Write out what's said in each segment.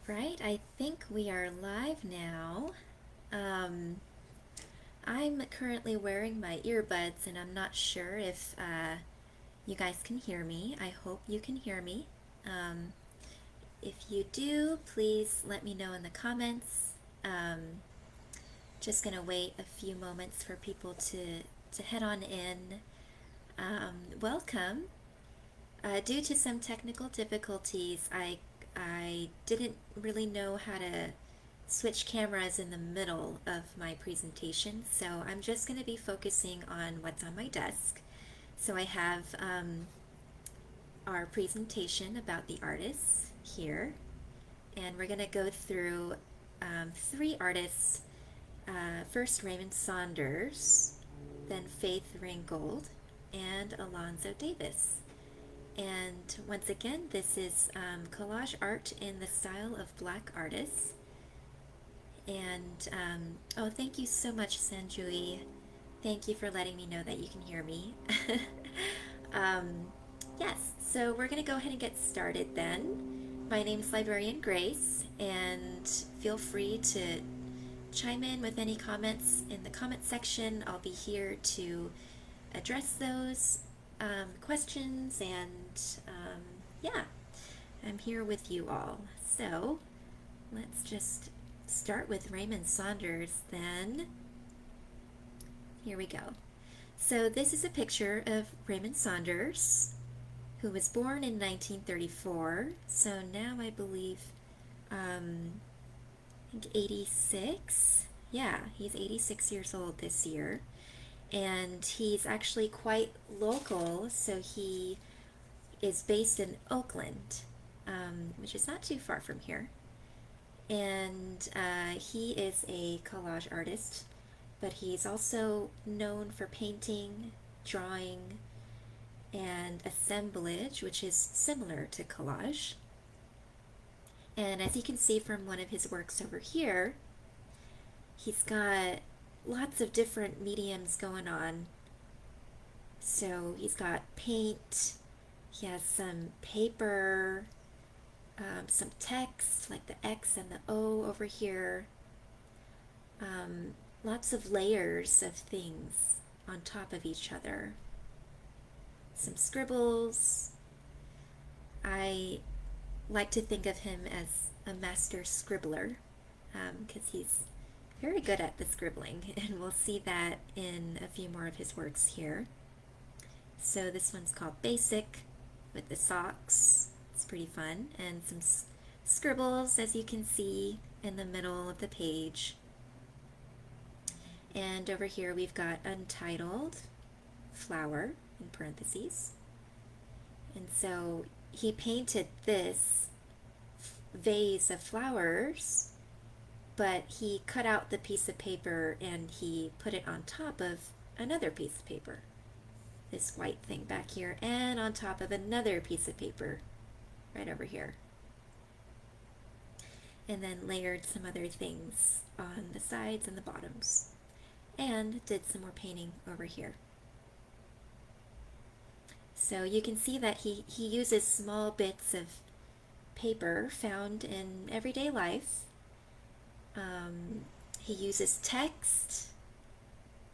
Right, I think we are live now. Um, I'm currently wearing my earbuds and I'm not sure if you guys can hear me. I hope you can hear me. Um, if you do, please let me know in the comments. Um, just gonna wait a few moments for people to head on in. Welcome. Due to some technical difficulties, I didn't really know how to switch cameras in the middle of my presentation, so I'm just going to be focusing on what's on my desk. So I have our presentation about the artists here, and we're going to go through three artists. First, Raymond Saunders, then Faith Ringgold, and Alonzo Davis. And once again, this is collage art in the style of Black artists. And oh, thank you so much, Sanjui. Thank you for letting me know that you can hear me. um, yes, so we're going to go ahead and get started then. My name is Librarian Grace, and feel free to chime in with any comments in the comment section. I'll be here to address those questions, and yeah, I'm here with you all. So let's just start with Raymond Saunders then. Here we go. So this is a picture of Raymond Saunders, who was born in 1934. So now I believe, I think 86. Yeah, he's 86 years old this year. And he's actually quite local, so he is based in Oakland, which is not too far from here. And he is a collage artist, but he's also known for painting, drawing, and assemblage, which is similar to collage. And as you can see from one of his works over here, he's got lots of different mediums going on. So he's got paint, he has some paper, some text like the X and the O over here, lots of layers of things on top of each other, some scribbles. I like to think of him as a master scribbler because he's very good at the scribbling, and we'll see that in a few more of his works here. So this one's called Basic with the socks. It's pretty fun, and some scribbles, as you can see, in the middle of the page. And over here we've got Untitled Flower in parentheses. And so he painted this vase of flowers, but he cut out the piece of paper and he put it on top of another piece of paper. This white thing back here, and on top of another piece of paper right over here. And then layered some other things on the sides and the bottoms. And did some more painting over here. So you can see that he uses small bits of paper found in everyday life. He uses text,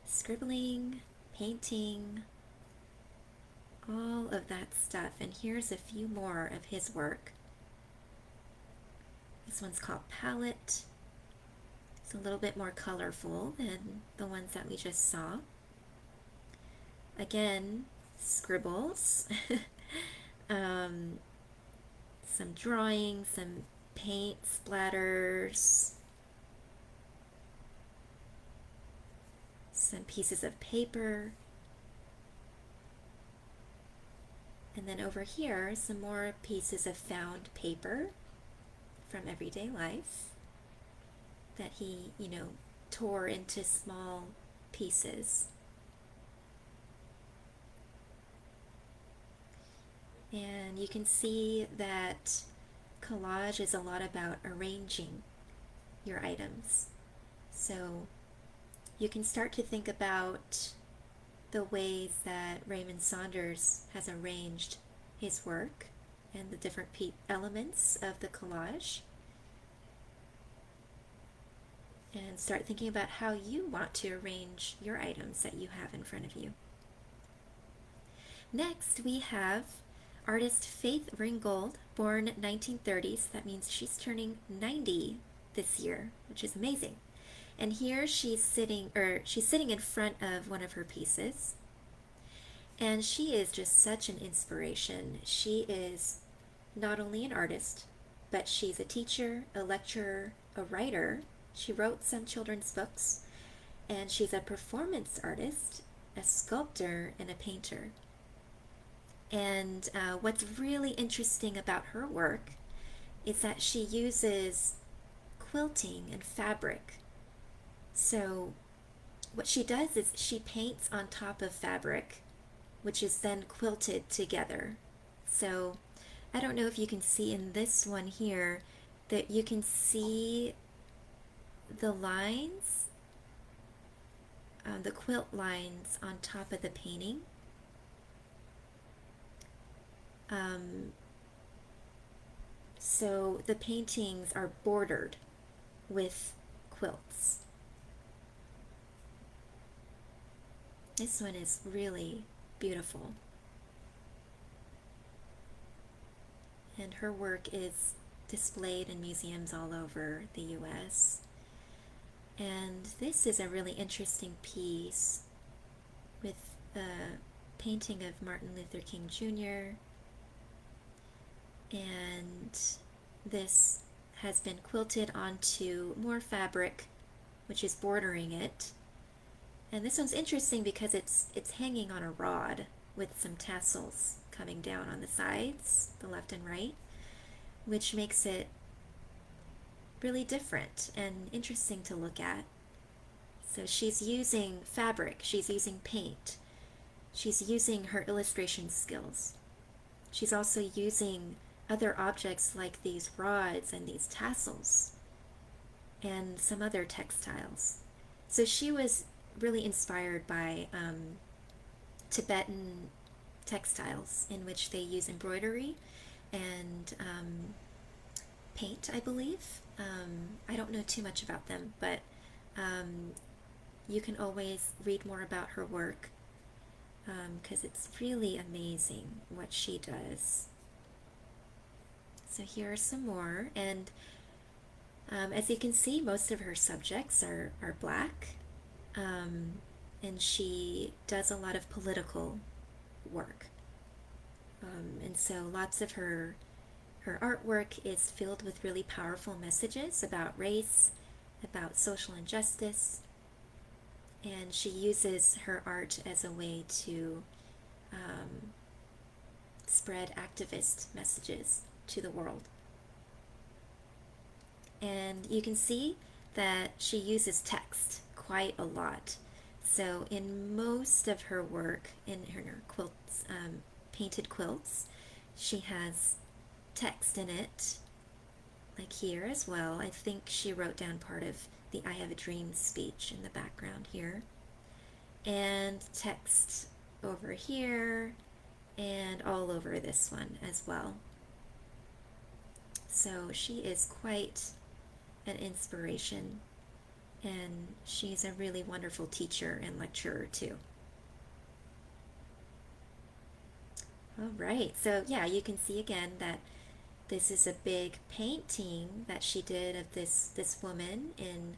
scribbling, painting, all of that stuff. And here's a few more of his work. This one's called Palette. It's a little bit more colorful than the ones that we just saw. Again, scribbles, some drawing, some paint splatters, some pieces of paper, and then over here some more pieces of found paper from everyday life that he, tore into small pieces. And you can see that collage is a lot about arranging your items. So you can start to think about the ways that Raymond Saunders has arranged his work and the different elements of the collage. and start thinking about how you want to arrange your items that you have in front of you. Next, we have artist Faith Ringgold, born 1930s. That means she's turning 90 this year, which is amazing. And here she's sitting in front of one of her pieces. And she is just such an inspiration. She is not only an artist, but she's a teacher, a lecturer, a writer. She wrote some children's books, and she's a performance artist, a sculptor, and a painter. And what's really interesting about her work is that she uses quilting and fabric. So what she does is she paints on top of fabric, which is then quilted together. So I don't know if you can see in this one here that you can see the lines, the quilt lines on top of the painting. So the paintings are bordered with quilts. This one is really beautiful. And her work is displayed in museums all over the US. And this is a really interesting piece with a painting of Martin Luther King Jr. And this has been quilted onto more fabric, which is bordering it. And this one's interesting because it's hanging on a rod with some tassels coming down on the sides, the left and right, which makes it really different and interesting to look at. So she's using fabric, she's using paint, she's using her illustration skills. She's also using other objects like these rods and these tassels and some other textiles. So she was really inspired by Tibetan textiles in which they use embroidery and paint, I believe. I don't know too much about them, but you can always read more about her work because it's really amazing what she does. So here are some more, and as you can see, most of her subjects are black, and she does a lot of political work. And so lots of her artwork is filled with really powerful messages about race, about social injustice, and she uses her art as a way to spread activist messages to the world. And you can see that she uses text quite a lot. So in most of her work, in her quilts, painted quilts, she has text in it, like here as well. I think she wrote down part of the I Have a Dream speech in the background here. And text over here and all over this one as well. So she is quite an inspiration, and she's a really wonderful teacher and lecturer too. All right, so yeah, you can see again that this is a big painting that she did of this woman in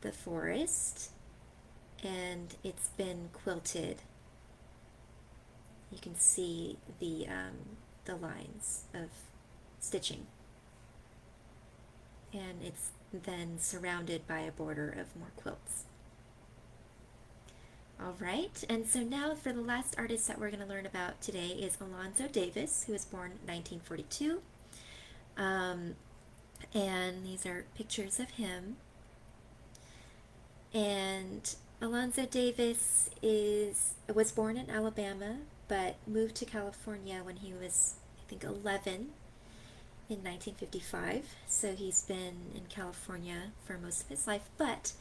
the forest, and it's been quilted. You can see the lines of stitching, and it's then surrounded by a border of more quilts. All right, and so now for the last artist that we're going to learn about today is Alonzo Davis, who was born 1942. And these are pictures of him. And Alonzo Davis was born in Alabama, but moved to California when he was, I think, 11 in 1955. So he's been in California for most of his life, but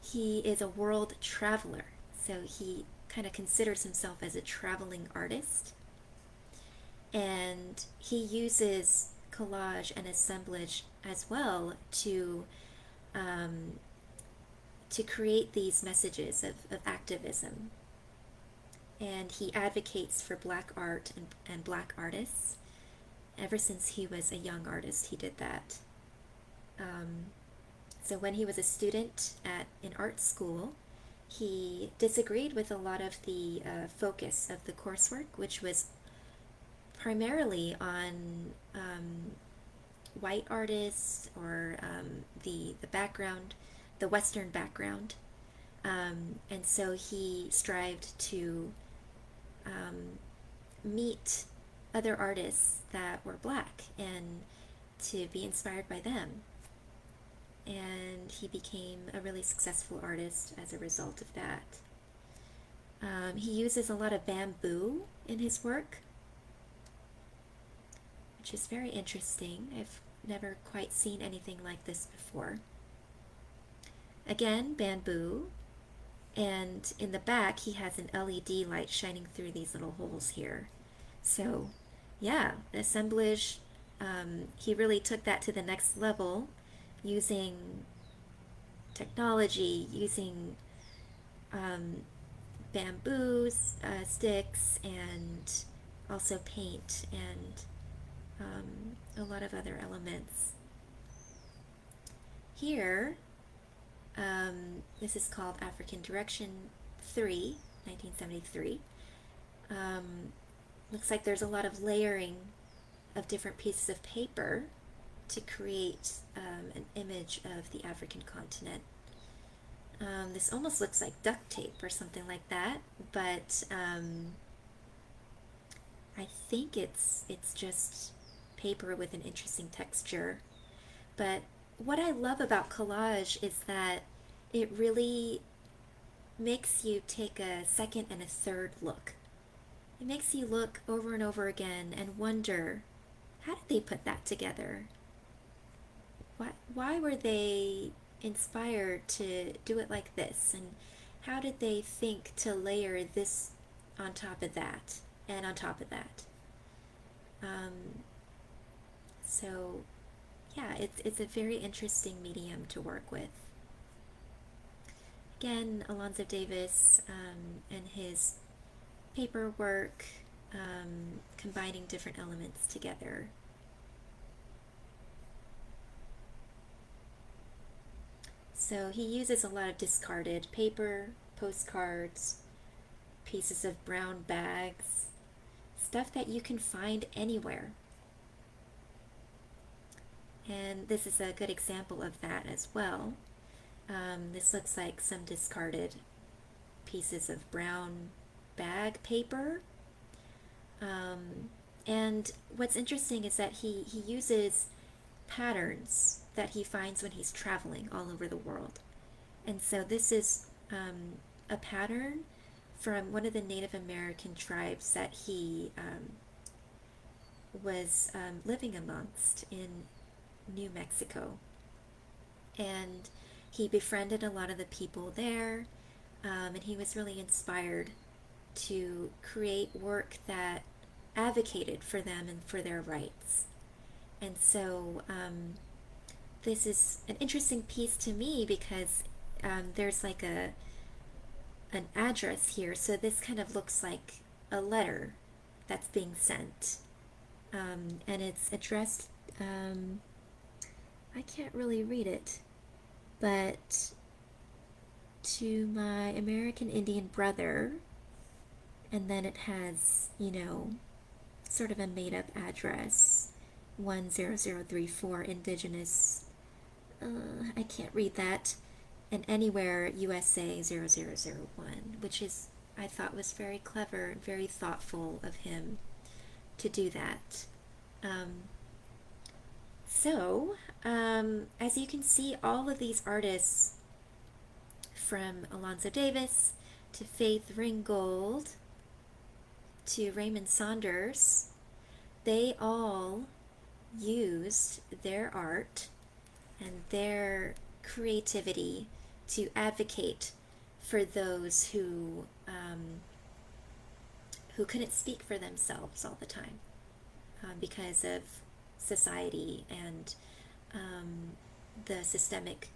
he is a world traveler. So he kind of considers himself as a traveling artist. And he uses collage and assemblage as well to to create these messages of activism. And he advocates for black art and black artists. Ever since he was a young artist, he did that. So when he was a student at an art school, he disagreed with a lot of the focus of the coursework, which was primarily on white artists or the background, the Western background. And so he strived to meet other artists that were black and to be inspired by them. And he became a really successful artist as a result of that. He uses a lot of bamboo in his work, which is very interesting. I've never quite seen anything like this before. Again, bamboo. And in the back, he has an LED light shining through these little holes here. So, yeah, the assemblage, he really took that to the next level using technology, using bamboo sticks, and also paint, and a lot of other elements. Here, this is called African Direction 3, 1973. Looks like there's a lot of layering of different pieces of paper to create an image of the African continent. This almost looks like duct tape or something like that, but I think it's just paper with an interesting texture. But what I love about collage is that it really makes you take a second and a third look. It makes you look over and over again and wonder, how did they put that together? Why were they inspired to do it like this? And how did they think to layer this on top of that and on top of that? So yeah, it's a very interesting medium to work with. Again, Alonzo Davis and his paperwork, combining different elements together. So he uses a lot of discarded paper, postcards, pieces of brown bags, stuff that you can find anywhere. And this is a good example of that as well. This looks like some discarded pieces of brown bag paper. And what's interesting is that he uses patterns that he finds when he's traveling all over the world. And so this is a pattern from one of the Native American tribes that he was living amongst in New Mexico. And he befriended a lot of the people there, and he was really inspired to create work that advocated for them and for their rights. And so this is an interesting piece to me because there's like an address here, so this kind of looks like a letter that's being sent, and it's addressed, I can't really read it, but to my American Indian brother, and then it has, sort of a made-up address, 10034 Indigenous, I can't read that, and Anywhere USA 0001, which is, I thought, was very clever and very thoughtful of him to do that. As you can see, all of these artists, from Alonzo Davis to Faith Ringgold to Raymond Saunders, they all used their art and their creativity to advocate for those who couldn't speak for themselves all the time because of society and the systemic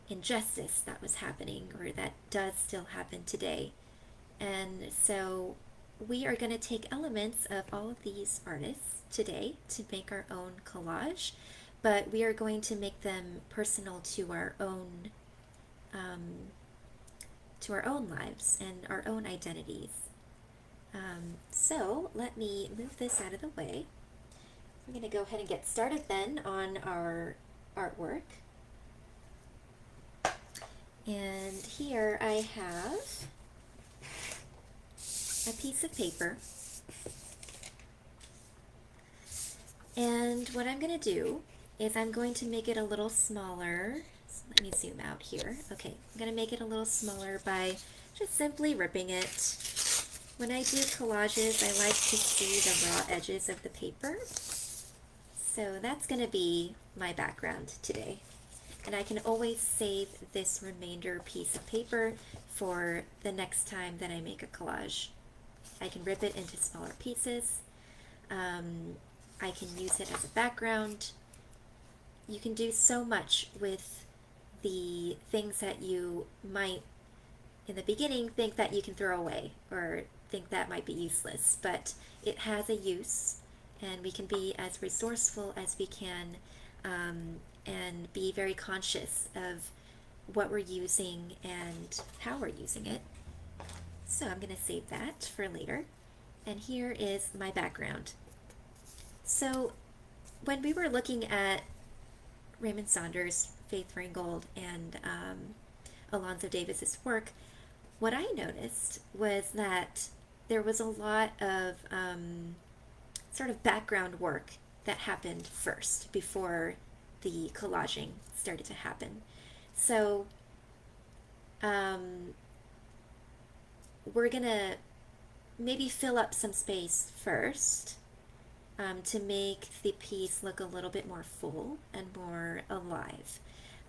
injustice that was happening, or that does still happen today. And so we are going to take elements of all of these artists today to make our own collage, but we are going to make them personal to our own lives and our own identities. So let me move this out of the way. I'm going to go ahead and get started then on our artwork. And here I have a piece of paper. And what I'm going to do is I'm going to make it a little smaller. So let me zoom out here. Okay, I'm going to make it a little smaller by just simply ripping it. When I do collages, I like to see the raw edges of the paper. So that's going to be my background today. And I can always save this remainder piece of paper for the next time that I make a collage. I can rip it into smaller pieces. I can use it as a background. You can do so much with the things that you might, in the beginning, think that you can throw away or think that might be useless, but it has a use, and we can be as resourceful as we can and be very conscious of what we're using and how we're using it. So I'm going to save that for later. And here is my background. So when we were looking at Raymond Saunders, Faith Ringgold, and Alonzo Davis's work, what I noticed was that there was a lot of sort of background work that happened first before the collaging started to happen. So we're gonna maybe fill up some space first to make the piece look a little bit more full and more alive.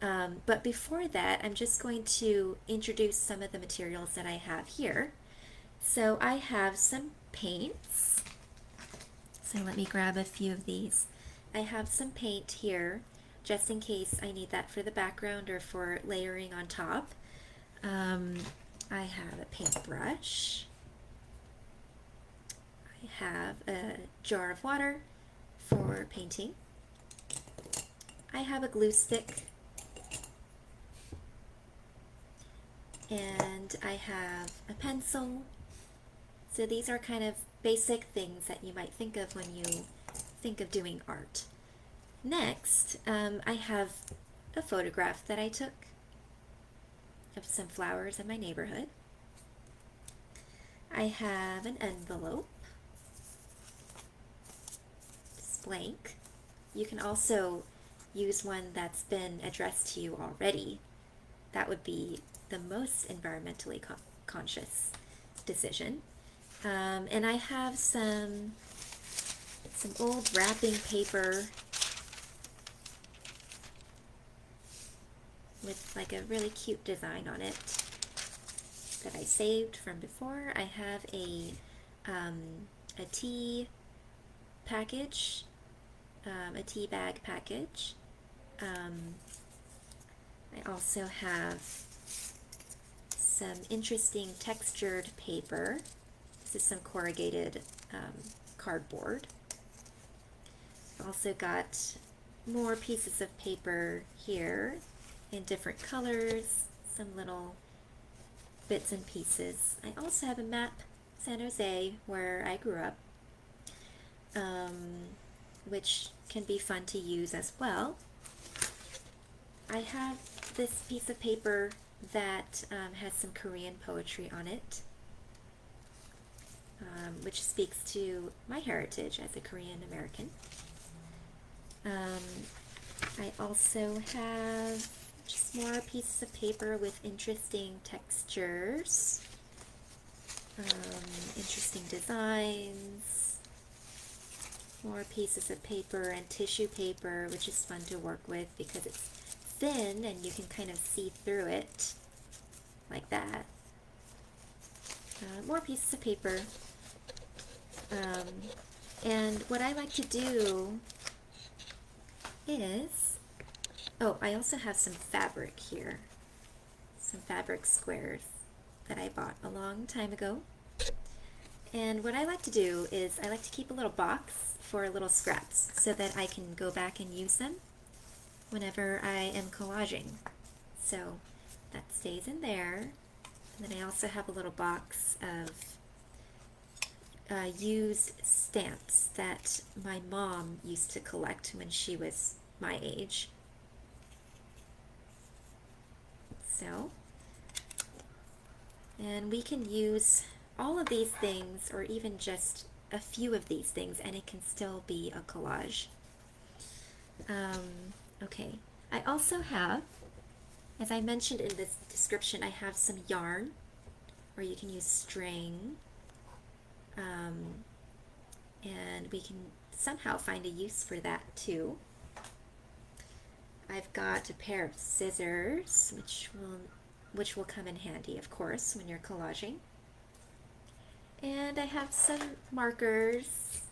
But before that, I'm just going to introduce some of the materials that I have here. So I have some paints. So let me grab a few of these. I have some paint here, just in case I need that for the background or for layering on top. I have a paintbrush. I have a jar of water for painting. I have a glue stick. And I have a pencil. So these are kind of basic things that you might think of when you think of doing art. Next, I have a photograph that I took of some flowers in my neighborhood. I have an envelope. It's blank. You can also use one that's been addressed to you already. That would be the most environmentally conscious decision. And I have some old wrapping paper with like a really cute design on it that I saved from before. I have a tea package, a tea bag package. I also have some interesting textured paper. This is some corrugated cardboard. I've also got more pieces of paper here in different colors, some little bits and pieces. I also have a map, San Jose, where I grew up, which can be fun to use as well. I have this piece of paper that has some Korean poetry on it, which speaks to my heritage as a Korean American. I also have just more pieces of paper with interesting textures, interesting designs, more pieces of paper and tissue paper, which is fun to work with because it's thin and you can kind of see through it like that. More pieces of paper. And what I like to do is, oh, I also have some fabric here. some fabric squares that I bought a long time ago. And what I like to do is I like to keep a little box for little scraps so that I can go back and use them whenever I am collaging. So that stays in there. And then I also have a little box of used stamps that my mom used to collect when she was my age. So, and we can use all of these things or even just a few of these things and it can still be a collage. Okay, I also have, as I mentioned in this description, I have some yarn, or you can use string, and we can somehow find a use for that too. I've got a pair of scissors, which will come in handy, of course, when you're collaging. And I have some markers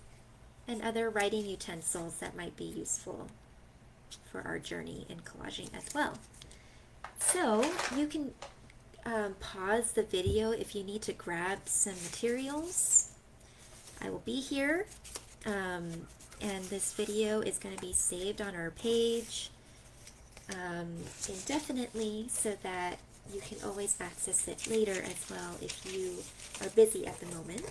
and other writing utensils that might be useful for our journey in collaging as well. So you can pause the video if you need to grab some materials. I will be here, and this video is going to be saved on our page indefinitely so that you can always access it later as well if you are busy at the moment.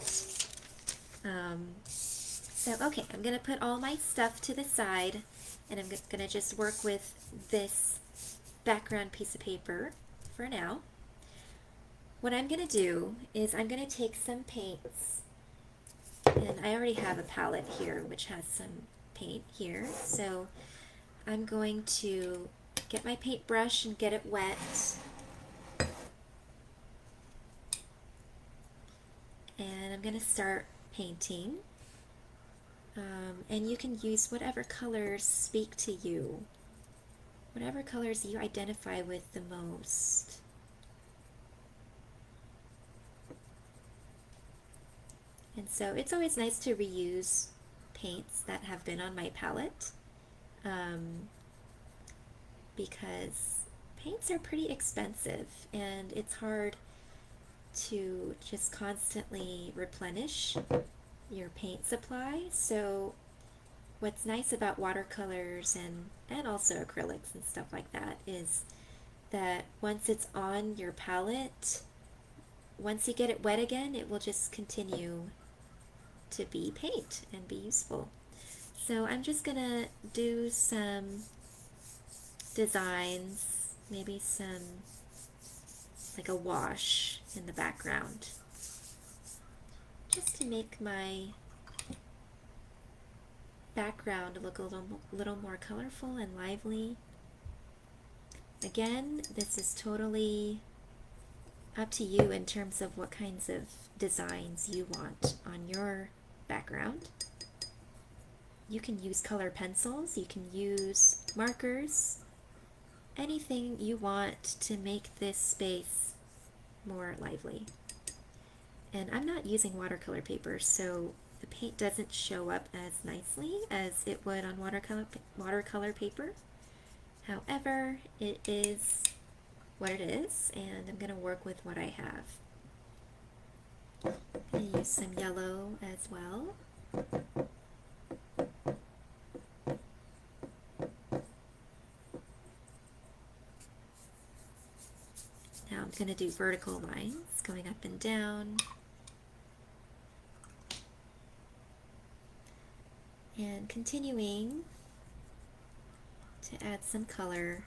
So okay, I'm going to put all my stuff to the side and I'm going to just work with this background piece of paper for now. What I'm going to do is I'm going to take some paints, and I already have a palette here which has some paint here, so I'm going to get my paintbrush and get it wet. And I'm going to start painting. And you can use whatever colors speak to you, whatever colors you identify with the most. And so it's always nice to reuse paints that have been on my palette, because paints are pretty expensive and it's hard to just constantly replenish your paint supply. So what's nice about watercolors and also acrylics and stuff like that is that once it's on your palette, once you get it wet again, it will just continue to be paint and be useful. So I'm just gonna do some designs, maybe some like a wash in the background, just to make my background look a little more colorful and lively. Again, this is totally up to you in terms of what kinds of designs you want on your background. You can use color pencils, you can use markers, anything you want to make this space more lively. And I'm not using watercolor paper, so the paint doesn't show up as nicely as it would on watercolor paper. However, it is what it is, and I'm going to work with what I have. I'm going to use some yellow as well. Now I'm going to do vertical lines going up and down. And continuing to add some color.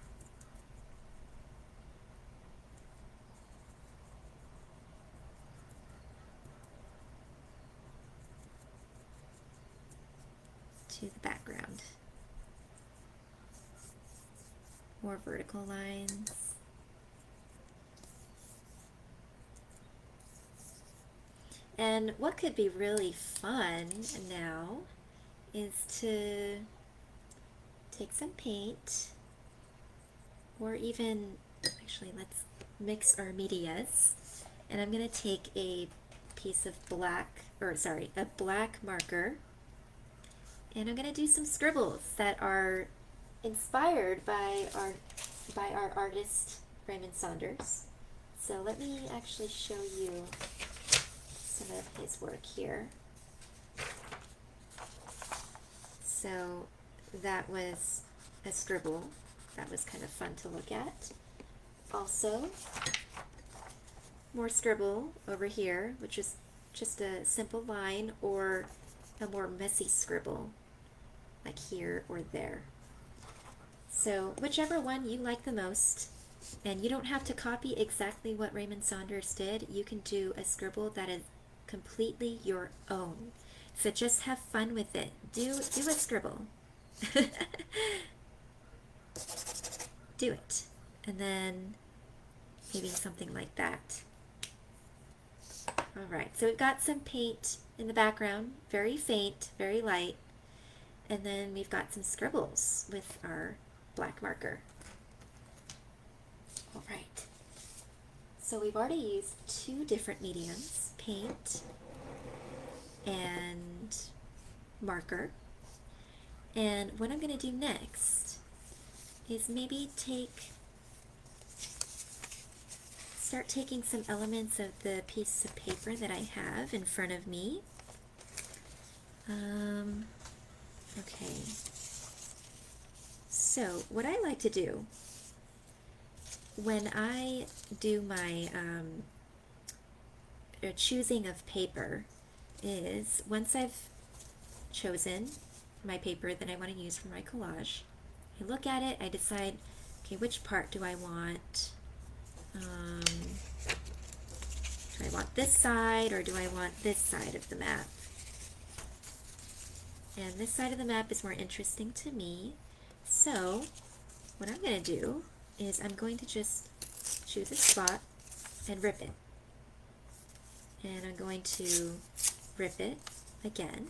To the background. More vertical lines. And what could be really fun now is to take some paint, or even, actually let's mix our medias, and I'm going to take a piece of a black marker, and I'm going to do some scribbles that are inspired by our artist Raymond Saunders. So let me actually show you some of his work here. So that was a scribble. That was kind of fun to look at. Also, more scribble over here, which is just a simple line or a more messy scribble, like here or there. So whichever one you like the most, and you don't have to copy exactly what Raymond Saunders did. You can do a scribble that is completely your own. So just have fun with it. Do a scribble. Do it. And then maybe something like that. All right, so we've got some paint in the background, very faint, very light. And then we've got some scribbles with our black marker. All right, so we've already used two different mediums, paint and marker. And what I'm going to do next is maybe start taking some elements of the piece of paper that I have in front of me. Okay, so what I like to do when I do my choosing of paper is, once I've chosen my paper that I want to use for my collage, I look at it, I decide, okay, which part do I want? Do I want this side or do I want this side of the map? And this side of the map is more interesting to me. So what I'm going to do is I'm going to just choose a spot and rip it. And I'm going to rip it again.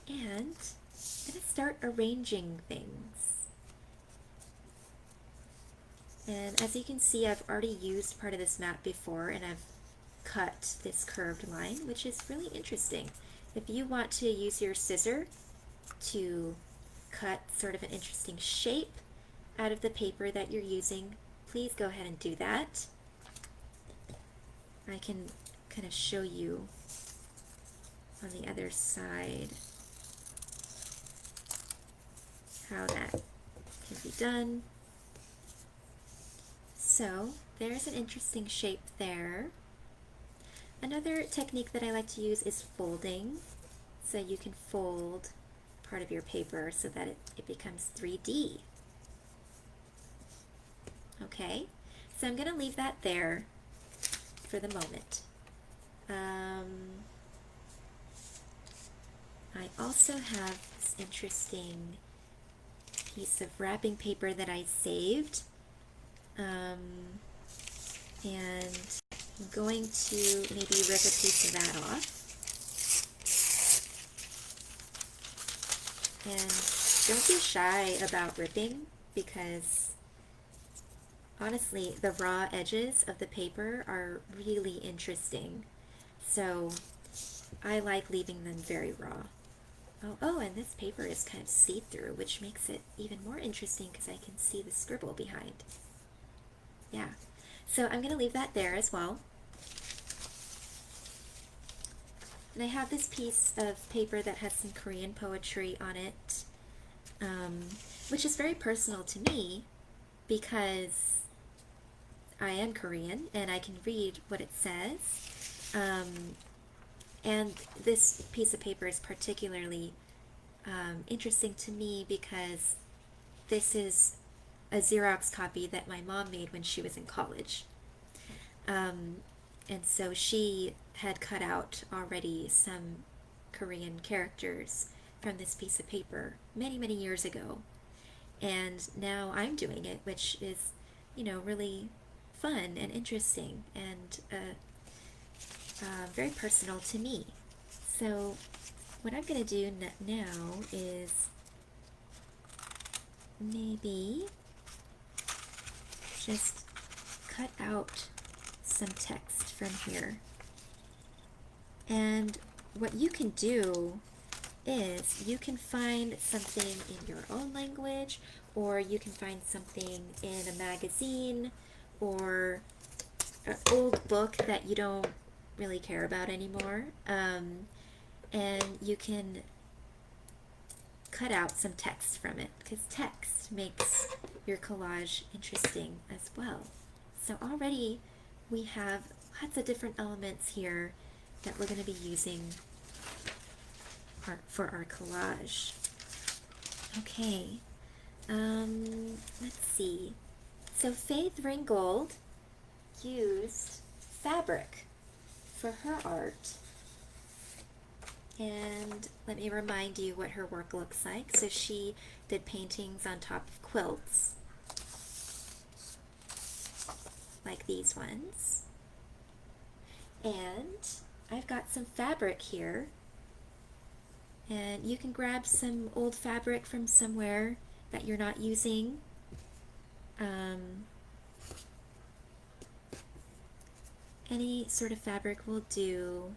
And I'm going to start arranging things. And as you can see, I've already used part of this map before, and I've cut this curved line, which is really interesting. If you want to use your scissor to cut sort of an interesting shape out of the paper that you're using, please go ahead and do that. I can kind of show you on the other side how that can be done. So there's an interesting shape there. Another technique that I like to use is folding. So you can fold part of your paper so that it becomes 3D. Okay, so I'm going to leave that there for the moment. I also have this interesting piece of wrapping paper that I saved. And I'm going to maybe rip a piece of that off. And don't be shy about ripping, because honestly, the raw edges of the paper are really interesting. So I like leaving them very raw. Oh, and this paper is kind of see-through, which makes it even more interesting because I can see the scribble behind. Yeah, so I'm going to leave that there as well. And I have this piece of paper that has some Korean poetry on it, which is very personal to me because I am Korean and I can read what it says. And this piece of paper is particularly interesting to me because this is a Xerox copy that my mom made when she was in college. And so she had cut out already some Korean characters from this piece of paper many, many years ago. And now I'm doing it, which is, you know, really fun and interesting and very personal to me. So what I'm going to do now is maybe just cut out some text from here. And what you can do is you can find something in your own language, or you can find something in a magazine or an old book that you don't really care about anymore, and you can cut out some text from it, because text makes your collage interesting as well. So already we have lots of different elements here that we're going to be using for our collage. Okay, let's see. So Faith Ringgold used fabric for her art. And let me remind you what her work looks like. So she did paintings on top of quilts, like these ones. And I've got some fabric here. And you can grab some old fabric from somewhere that you're not using. Any sort of fabric will do.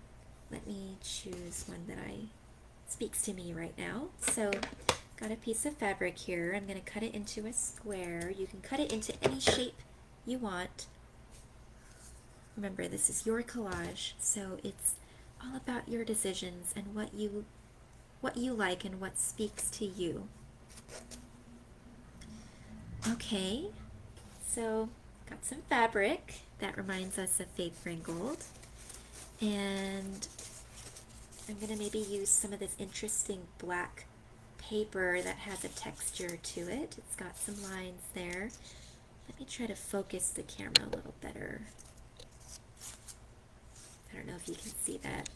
Let me choose one that speaks to me right now. So, got a piece of fabric here. I'm going to cut it into a square. You can cut it into any shape you want. Remember, this is your collage, so it's all about your decisions and what you like and what speaks to you. Okay, so got some fabric that reminds us of Faith Ringgold, and I'm going to maybe use some of this interesting black paper that has a texture to it. It's got some lines there. Let me try to focus the camera a little better. I don't know if you can see that.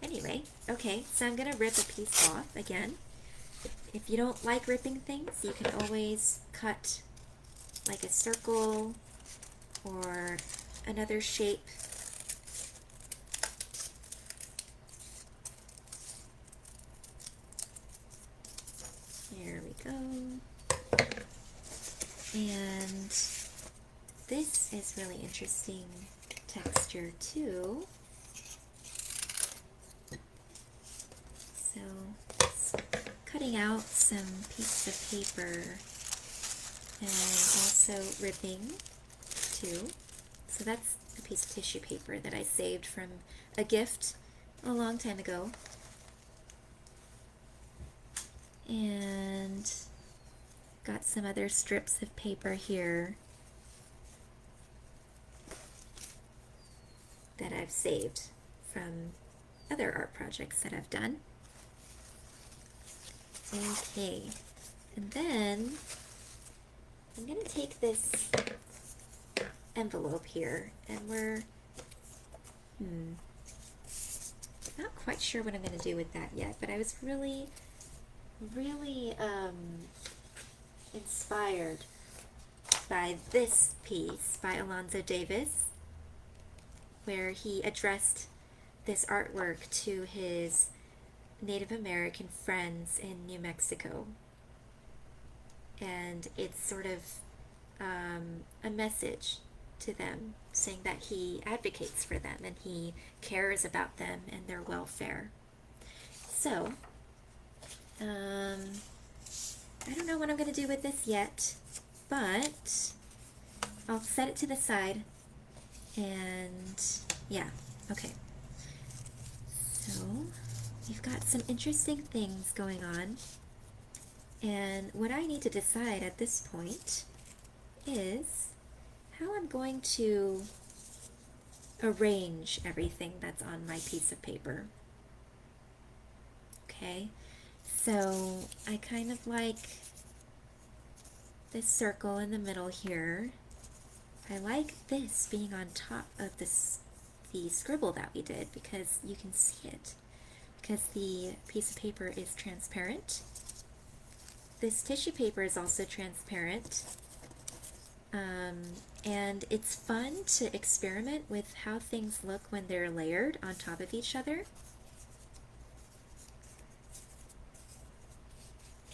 Anyway, okay, so I'm going to rip a piece off again. If you don't like ripping things, you can always cut like a circle or another shape. There we go. And this is really interesting texture too. So cutting out some pieces of paper and also ripping too. So that's a piece of tissue paper that I saved from a gift a long time ago. And got some other strips of paper here that I've saved from other art projects that I've done. Okay, and then I'm going to take this envelope here, and we're not quite sure what I'm going to do with that yet, but I was really inspired by this piece by Alonzo Davis, where he addressed this artwork to his Native American friends in New Mexico. And it's sort of a message to them, saying that he advocates for them and he cares about them and their welfare. So, I don't know what I'm going to do with this yet, but I'll set it to the side. And yeah, okay. So you've got some interesting things going on, and what I need to decide at this point is how I'm going to arrange everything that's on my piece of paper. Okay, so I kind of like this circle in the middle here. I like this being on top of the scribble that we did, because you can see it, because the piece of paper is transparent. This tissue paper is also transparent, and it's fun to experiment with how things look when they're layered on top of each other.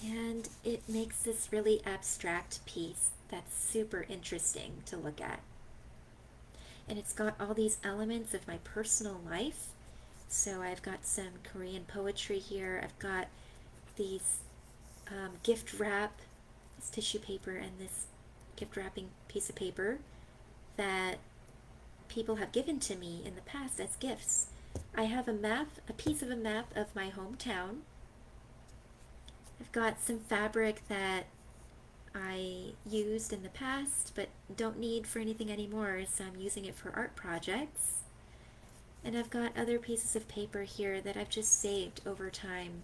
And it makes this really abstract piece that's super interesting to look at. And it's got all these elements of my personal life, So I've got some Korean poetry here. I've got these gift wrap, this tissue paper, and this gift wrapping piece of paper that people have given to me in the past as gifts. I have a map, a piece of a map of my hometown. I've got some fabric that I used in the past but don't need for anything anymore, so I'm using it for art projects. And I've got other pieces of paper here that I've just saved over time.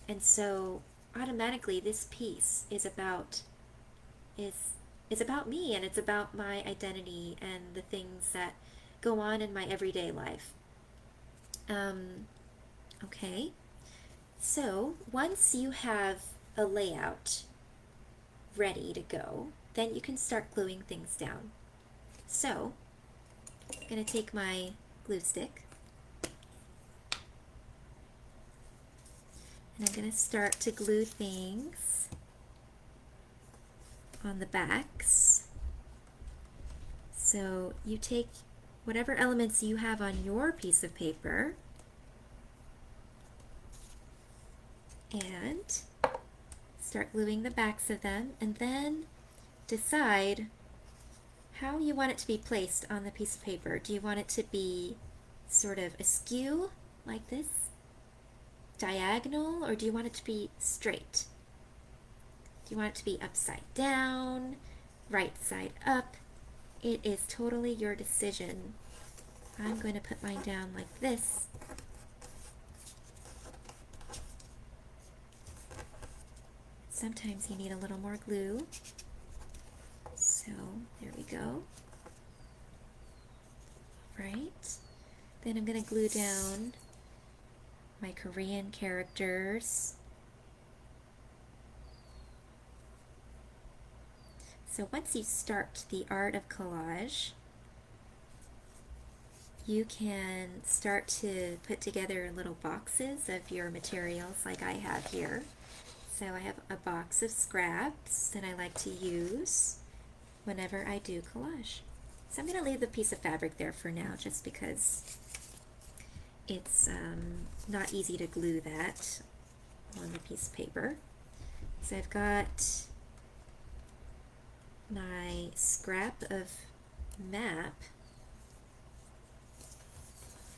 And so automatically this piece is about me, and it's about my identity and the things that go on in my everyday life. Okay, so once you have a layout ready to go, then you can start gluing things down. So I'm going to take my glue stick and I'm going to start to glue things on the backs. So you take whatever elements you have on your piece of paper and start gluing the backs of them, and then decide how you want it to be placed on the piece of paper. Do you want it to be sort of askew like this, diagonal, or do you want it to be straight? Do you want it to be upside down, right side up? It is totally your decision. I'm going to put mine down like this. Sometimes you need a little more glue. So there we go. Right. Then I'm going to glue down my Korean characters. So once you start the art of collage, you can start to put together little boxes of your materials like I have here. So I have a box of scraps that I like to use whenever I do collage. So I'm going to leave the piece of fabric there for now just because it's not easy to glue that on the piece of paper. So I've got my scrap of map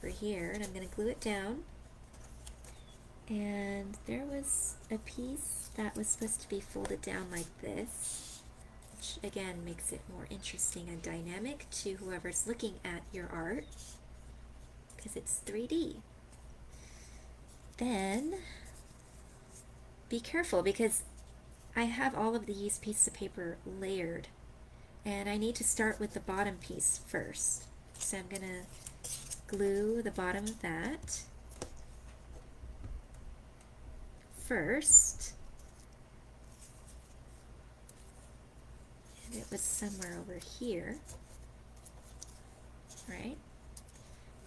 for here, and I'm going to glue it down. And there was a piece that was supposed to be folded down like this, which again makes it more interesting and dynamic to whoever's looking at your art because it's 3D. Then be careful because I have all of these pieces of paper layered and I need to start with the bottom piece first. So I'm going to glue the bottom of that first. And it was somewhere over here, right?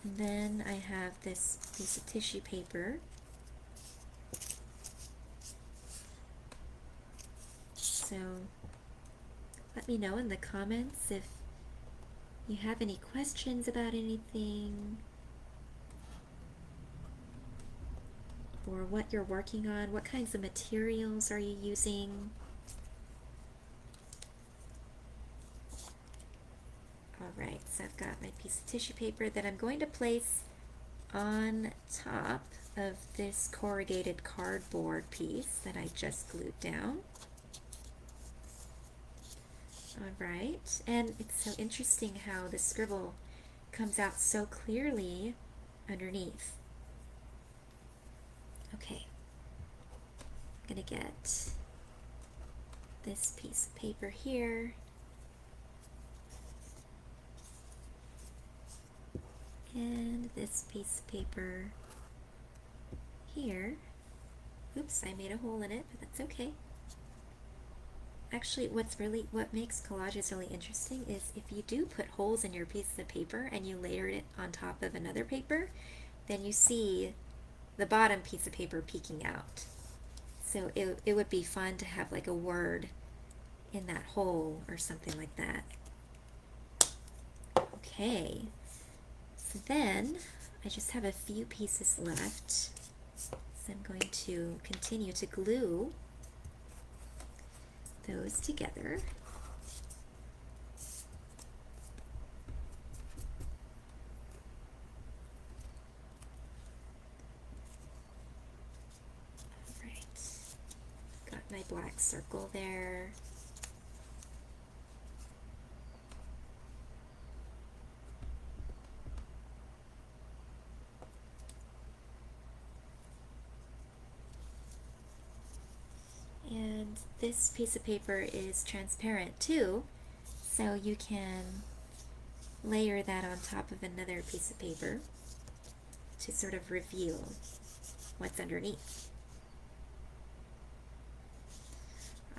And then I have this piece of tissue paper. So let me know in the comments if you have any questions about anything, or what you're working on. What kinds of materials are you using? Alright, so I've got my piece of tissue paper that I'm going to place on top of this corrugated cardboard piece that I just glued down. Alright, and it's so interesting how the scribble comes out so clearly underneath. Okay, I'm going to get this piece of paper here. And this piece of paper here. Oops, I made a hole in it, but that's okay. Actually, what makes collages really interesting is if you do put holes in your piece of paper and you layer it on top of another paper, then you see the bottom piece of paper peeking out. So it would be fun to have like a word in that hole or something like that. Okay, so then I just have a few pieces left, so I'm going to continue to glue those together. All right, got my black circle there. And this piece of paper is transparent too, so you can layer that on top of another piece of paper to sort of reveal what's underneath.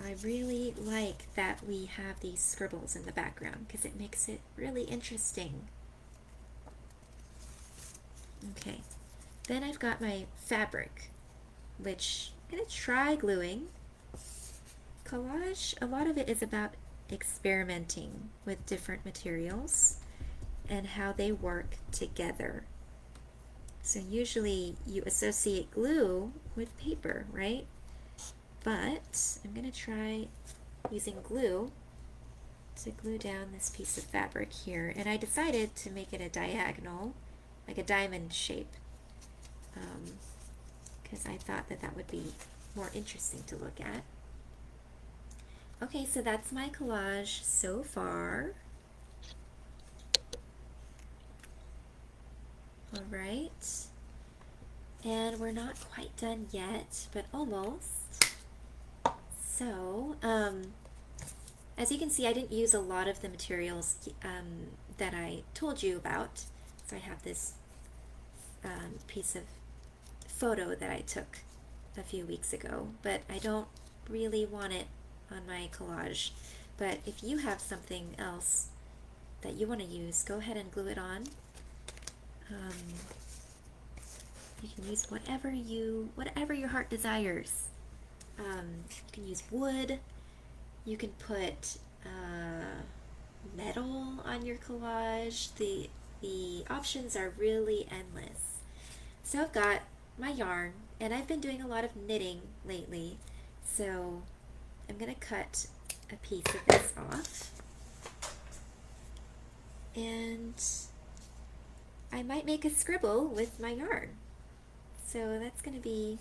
I really like that we have these scribbles in the background because it makes it really interesting. Okay, then I've got my fabric, which I'm going to try gluing. Collage, a lot of it is about experimenting with different materials and how they work together. So usually you associate glue with paper, right? But I'm going to try using glue to glue down this piece of fabric here. And I decided to make it a diagonal, like a diamond shape, because I thought that that would be more interesting to look at. Okay, so that's my collage so far. All right, and we're not quite done yet, but almost. So, as you can see, I didn't use a lot of the materials that I told you about. So I have this piece of photo that I took a few weeks ago, but I don't really want it on my collage. But if you have something else that you want to use, go ahead and glue it on. You can use whatever your heart desires. You can use wood. You can put metal on your collage. The options are really endless. So I've got my yarn, and I've been doing a lot of knitting lately. So I'm going to cut a piece of this off, and I might make a scribble with my yarn. So that's going to be,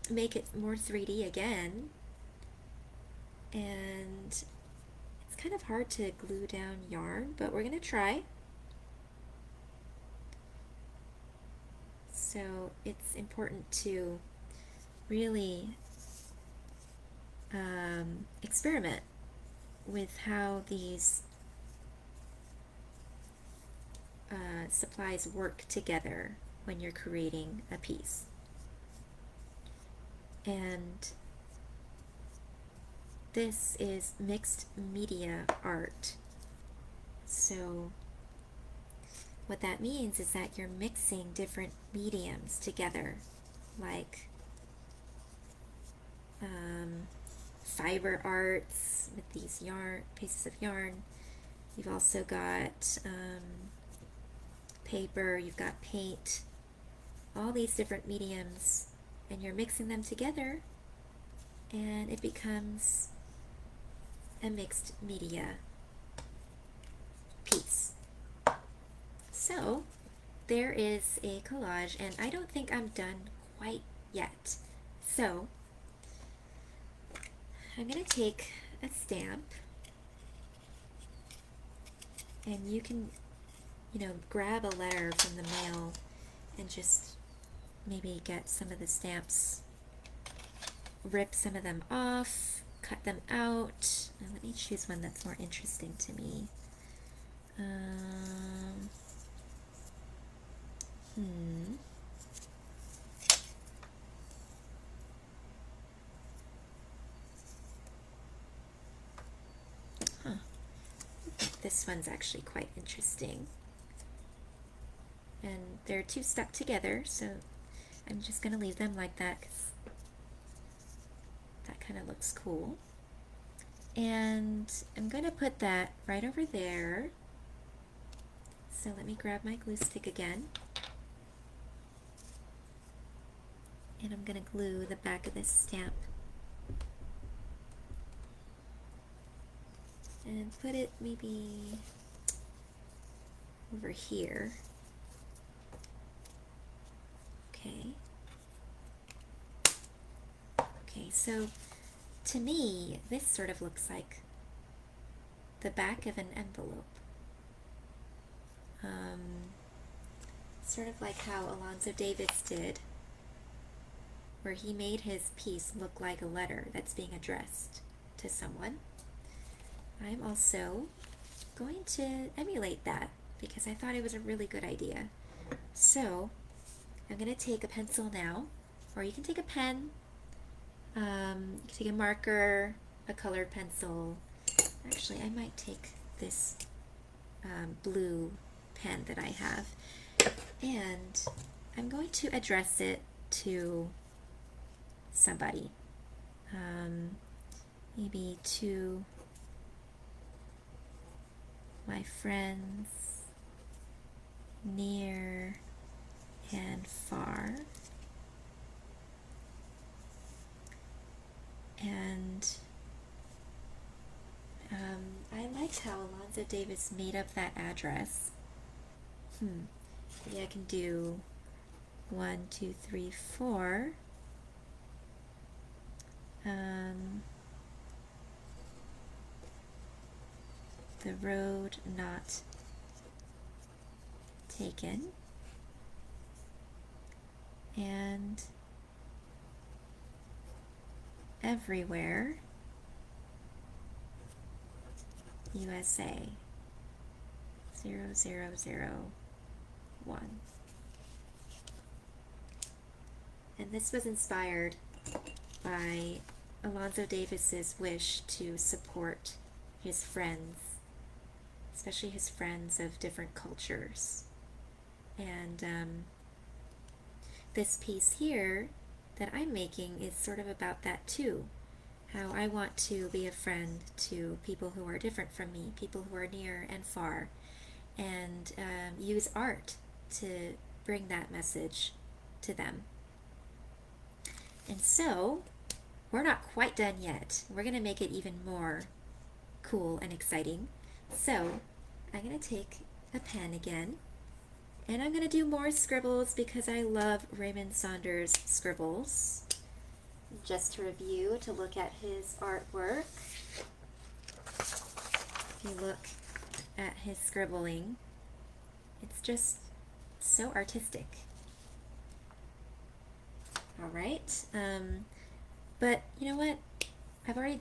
make it more 3D again. And it's kind of hard to glue down yarn, but we're going to try. So it's important to really experiment with how these supplies work together when you're creating a piece. And this is mixed media art. So what that means is that you're mixing different mediums together, like fiber arts with these pieces of yarn. You've also got paper, you've got paint, all these different mediums, and you're mixing them together, and it becomes a mixed media piece. So there is a collage, and I don't think I'm done quite yet. So I'm going to take a stamp, and you can, grab a letter from the mail and just maybe get some of the stamps, rip some of them off, cut them out. Now let me choose one that's more interesting to me. This one's actually quite interesting. And they're two stuck together, so I'm just going to leave them like that because that kind of looks cool. And I'm going to put that right over there. So let me grab my glue stick again. And I'm going to glue the back of this stamp. And put it maybe over here. Okay. Okay, so to me, this sort of looks like the back of an envelope. Sort of like how Alonzo Davis did, where he made his piece look like a letter that's being addressed to someone. I'm also going to emulate that because I thought it was a really good idea. So I'm going to take a pencil now, or you can take a pen, you can take a marker, a colored pencil. Actually, I might take this blue pen that I have, and I'm going to address it to somebody, maybe to my friends near and far. And I liked how Alonzo Davis made up that address. Maybe I can do 1, 2, 3, 4. The road not taken. And everywhere, USA 0001. And this was inspired by Alonzo Davis's wish to support his friends, especially his friends of different cultures. And this piece here that I'm making is sort of about that too. How I want to be a friend to people who are different from me, people who are near and far, and use art to bring that message to them. And so, we're not quite done yet. We're going to make it even more cool and exciting. So, I'm going to take a pen again, and I'm going to do more scribbles because I love Raymond Saunders' scribbles. Just to review, to look at his artwork, if you look at his scribbling, it's just so artistic. Alright, but you know what? I've already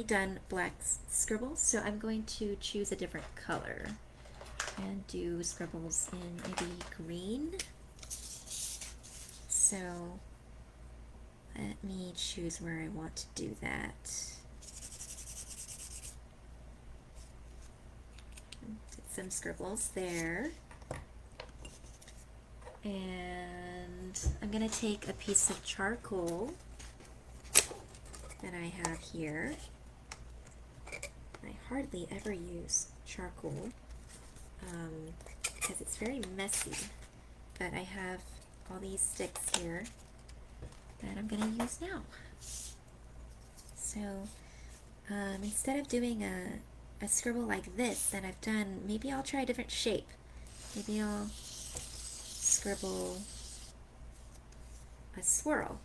done black scribbles, so I'm going to choose a different color and do scribbles in maybe green. So let me choose where I want to do that. Did some scribbles there. And I'm going to take a piece of charcoal that I have here. I hardly ever use charcoal because it's very messy, but I have all these sticks here that I'm going to use now. So instead of doing a scribble like this that I've done, maybe I'll try a different shape. Maybe I'll scribble a swirl,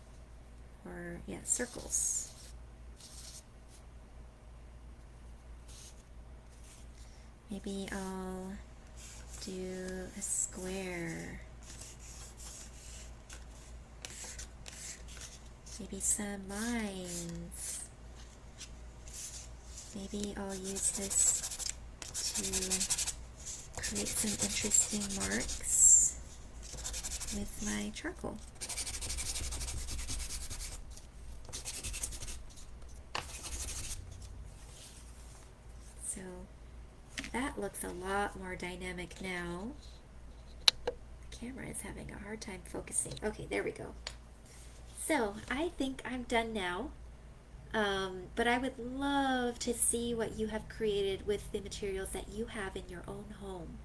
or yeah, circles. Maybe I'll do a square. Maybe some lines. Maybe I'll use this to create some interesting marks with my charcoal. So that looks a lot more dynamic now. The camera is having a hard time focusing. Okay, there we go. So I think I'm done now, but I would love to see what you have created with the materials that you have in your own home.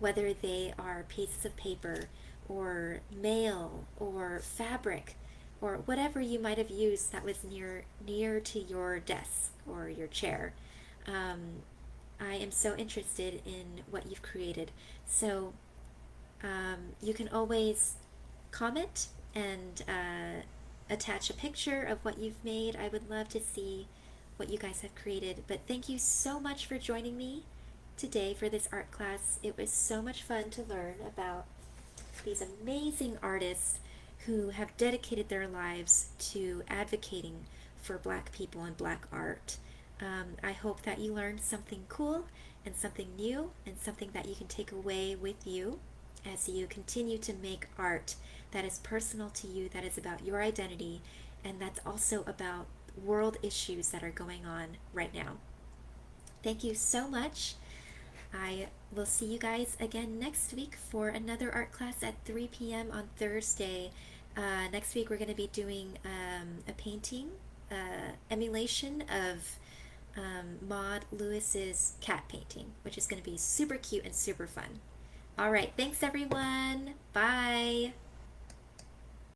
whether they are pieces of paper or mail or fabric or whatever you might have used that was near to your desk or your chair. I am so interested in what you've created. So you can always comment and attach a picture of what you've made. I would love to see what you guys have created. But thank you so much for joining me today for this art class. It was so much fun to learn about these amazing artists who have dedicated their lives to advocating for Black people and Black art. I hope that you learned something cool and something new and something that you can take away with you as you continue to make art that is personal to you, that is about your identity, and that's also about world issues that are going on right now. Thank you so much. I will see you guys again next week for another art class at 3 p.m. on Thursday. Next week we're going to be doing a painting emulation of Maud Lewis's cat painting, which is going to be super cute and super fun. All right, thanks everyone. Bye.